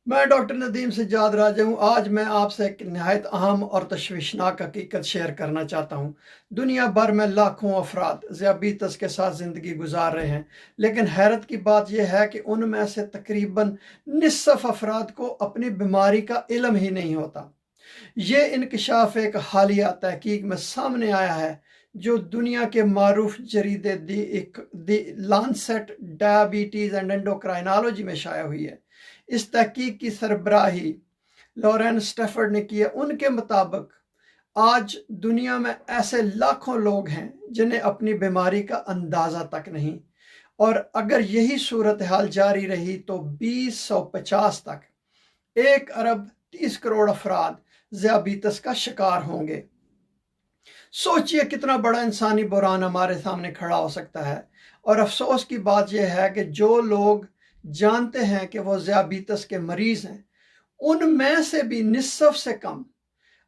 मैं डॉक्टर नदीम सज्जाद राजा हूँ। आज मैं आपसे एक नहायत अहम और तशवीशनाक हकीकत शेयर करना चाहता हूँ। दुनिया भर में लाखों अफराद ज़ियाबीतस के साथ ज़िंदगी गुजार रहे हैं, लेकिन हैरत की बात यह है कि उनमें से तकरीबन निसफ अफराद को अपनी बीमारी का इल्म ही नहीं होता। ये इंकशाफ एक हालिया तहकीक में सामने आया है, जो दुनिया के मारूफ जरीदे दी लांसेट डायबिटीज़ एंड एंडोक्राइनोलॉजी में शाया हुई है। इस तहकीक की सरबराही लॉरेन स्टेफर्ड ने की है। उनके मुताबिक आज दुनिया में ऐसे लाखों लोग हैं जिन्हें अपनी बीमारी का अंदाज़ा तक नहीं, और अगर यही सूरत हाल जारी रही तो 2050 तक 1 अरब 30 करोड़ अफराद ज़ियाबीतस का शिकार होंगे। सोचिए कितना बड़ा इंसानी बुरान हमारे सामने खड़ा हो सकता है। और अफसोस की बात यह है कि जो लोग जानते हैं कि वो ज़ियाबीतस के मरीज़ हैं, उनमें से भी निसफ से कम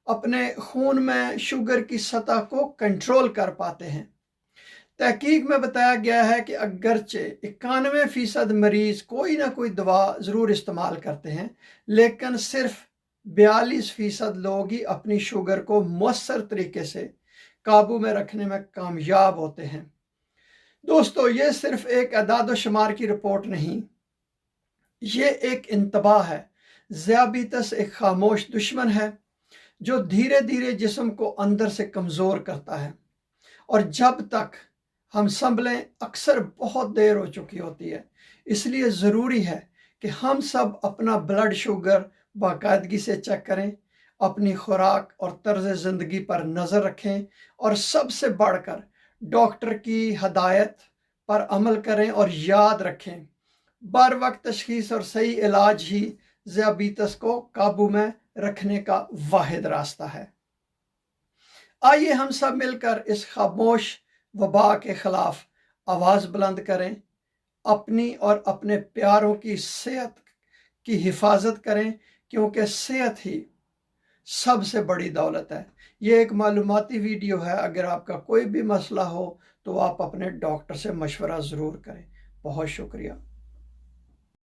अपने खून में शुगर की सतह को कंट्रोल कर पाते हैं। तहकीक में बताया गया है कि अगरचे 91% मरीज कोई ना कोई दवा ज़रूर इस्तेमाल करते हैं, लेकिन सिर्फ 42% लोग ही अपनी शुगर को मौसर तरीके से काबू में रखने में कामयाब होते हैं। दोस्तों, ये सिर्फ एक अदाद शुमार की रिपोर्ट नहीं, ये एक इंतबाह है। ज़ियाबीतस एक खामोश दुश्मन है जो धीरे धीरे जिस्म को अंदर से कमज़ोर करता है, और जब तक हम संभलें अक्सर बहुत देर हो चुकी होती है। इसलिए ज़रूरी है कि हम सब अपना ब्लड शुगर बाकायदगी से चेक करें, अपनी खुराक और तर्ज ज़िंदगी पर नज़र रखें, और सबसे बढ़कर डॉक्टर की हदायत पर अमल करें। और याद रखें, बर वक्त तशखीस और सही इलाज ही ज़ियाबीतस को काबू में रखने का वाहिद रास्ता है। आइए हम सब मिलकर इस खामोश वबा के खिलाफ आवाज़ बुलंद करें, अपनी और अपने प्यारों की सेहत की हिफाजत करें, क्योंकि सेहत ही सबसे बड़ी दौलत है। ये एक मालूमाती वीडियो है। अगर आपका कोई भी मसला हो तो आप अपने डॉक्टर से मशवरा ज़रूर करें। बहुत शुक्रिया।